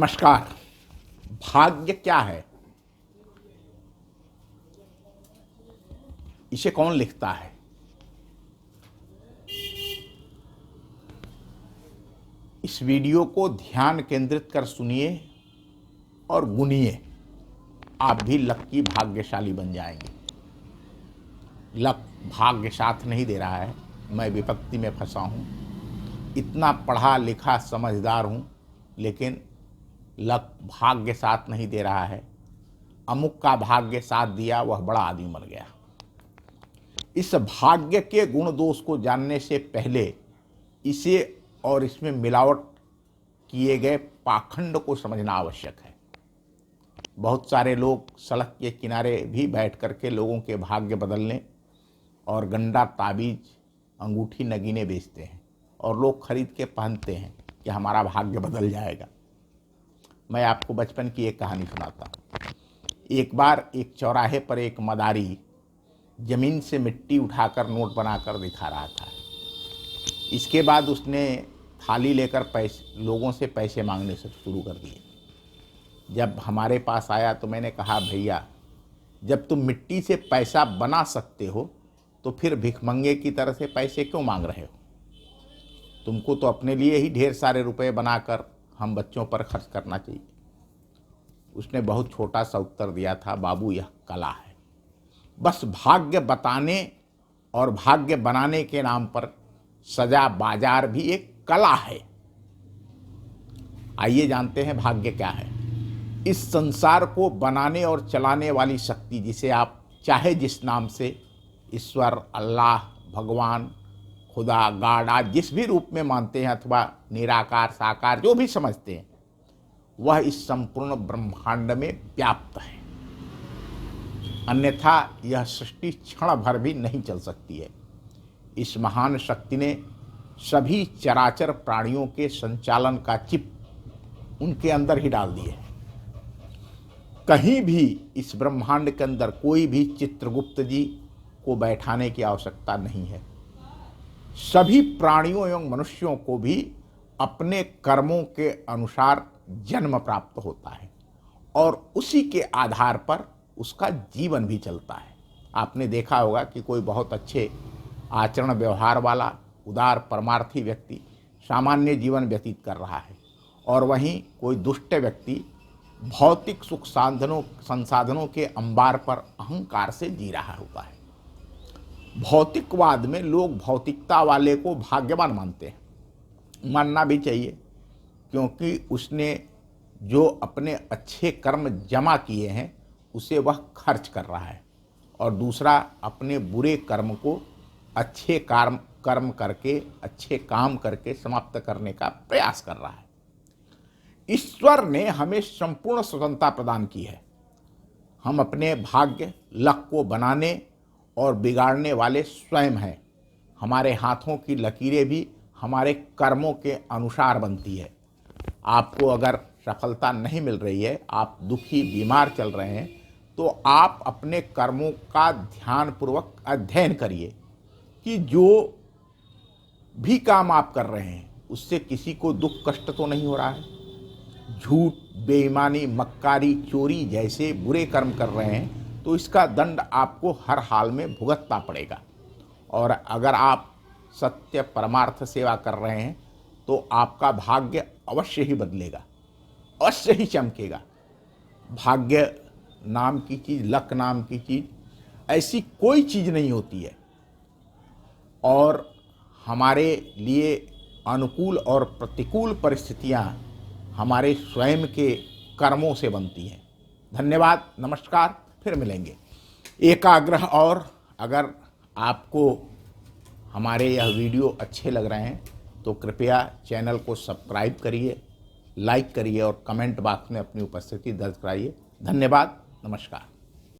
नमस्कार। भाग्य क्या है? इसे कौन लिखता है? इस वीडियो को ध्यान केंद्रित कर सुनिए और गुनिए। आप भी लक की भाग्यशाली बन जाएंगे। लक भाग्य साथ नहीं दे रहा है। मैं विपत्ति में फंसा हूँ, इतना पढ़ा लिखा समझदार हूँ, लेकिन लक भाग्य साथ नहीं दे रहा है। अमुक का भाग्य साथ दिया, वह बड़ा आदमी मर गया। इस भाग्य के गुण दोष को जानने से पहले इसे और इसमें मिलावट किए गए पाखंड को समझना आवश्यक है। बहुत सारे लोग सड़क के किनारे भी बैठ करके लोगों के भाग्य बदलने और गंदा ताबीज, अंगूठी, नगीने बेचते हैं और लोग खरीद के पहनते हैं कि हमारा भाग्य बदल जाएगा। मैं आपको बचपन की एक कहानी सुनाता हूँ। एक बार एक चौराहे पर एक मदारी जमीन से मिट्टी उठाकर नोट बनाकर दिखा रहा था। इसके बाद उसने थाली लेकर लोगों से पैसे मांगने से शुरू कर दिए। जब हमारे पास आया तो मैंने कहा, भैया, जब तुम मिट्टी से पैसा बना सकते हो तो फिर भिखमंगे की तरह से पैसे क्यों मांग रहे हो? तुमको तो अपने लिए ही ढेर सारे रुपए बनाकर हम बच्चों पर खर्च करना चाहिए। उसने बहुत छोटा सा उत्तर दिया था, बाबू, यह कला है। बस भाग्य बताने और भाग्य बनाने के नाम पर सजा बाजार भी एक कला है। आइए जानते हैं भाग्य क्या है। इस संसार को बनाने और चलाने वाली शक्ति, जिसे आप चाहे जिस नाम से, ईश्वर, अल्लाह, भगवान, खुदा, गॉड, आज जिस भी रूप में मानते हैं अथवा निराकार, साकार, जो भी समझते हैं, वह इस संपूर्ण ब्रह्मांड में व्याप्त है। अन्यथा यह सृष्टि क्षण भर भी नहीं चल सकती है। इस महान शक्ति ने सभी चराचर प्राणियों के संचालन का चिप उनके अंदर ही डाल दिए। कहीं भी इस ब्रह्मांड के अंदर कोई भी चित्रगुप्त जी को बैठाने की आवश्यकता नहीं है। सभी प्राणियों एवं मनुष्यों को भी अपने कर्मों के अनुसार जन्म प्राप्त होता है और उसी के आधार पर उसका जीवन भी चलता है। आपने देखा होगा कि कोई बहुत अच्छे आचरण व्यवहार वाला उदार परमार्थी व्यक्ति सामान्य जीवन व्यतीत कर रहा है और वहीं कोई दुष्ट व्यक्ति भौतिक सुख संसाधनों के अंबार पर अहंकार से जी रहा होता है। भौतिकवाद में लोग भौतिकता वाले को भाग्यवान मानते हैं। मानना भी चाहिए, क्योंकि उसने जो अपने अच्छे कर्म जमा किए हैं उसे वह खर्च कर रहा है और दूसरा अपने बुरे कर्म को अच्छे कर्म करके, अच्छे काम करके समाप्त करने का प्रयास कर रहा है। ईश्वर ने हमें संपूर्ण स्वतंत्रता प्रदान की है। हम अपने भाग्य, लक को बनाने और बिगाड़ने वाले स्वयं हैं। हमारे हाथों की लकीरें भी हमारे कर्मों के अनुसार बनती है। आपको अगर सफलता नहीं मिल रही है, आप दुखी, बीमार चल रहे हैं, तो आप अपने कर्मों का ध्यानपूर्वक अध्ययन करिए कि जो भी काम आप कर रहे हैं उससे किसी को दुख कष्ट तो नहीं हो रहा है। झूठ, बेईमानी, मक्कारी, चोरी जैसे बुरे कर्म कर रहे हैं तो इसका दंड आपको हर हाल में भुगतना पड़ेगा। और अगर आप सत्य परमार्थ सेवा कर रहे हैं तो आपका भाग्य अवश्य ही बदलेगा, अवश्य ही चमकेगा। भाग्य नाम की चीज़, लक नाम की चीज़ ऐसी कोई चीज़ नहीं होती है और हमारे लिए अनुकूल और प्रतिकूल परिस्थितियां हमारे स्वयं के कर्मों से बनती हैं। धन्यवाद, नमस्कार, फिर मिलेंगे। एक आग्रह और, अगर आपको हमारे यह वीडियो अच्छे लग रहे हैं तो कृपया चैनल को सब्सक्राइब करिए, लाइक करिए और कमेंट बॉक्स में अपनी उपस्थिति दर्ज कराइए। धन्यवाद, नमस्कार।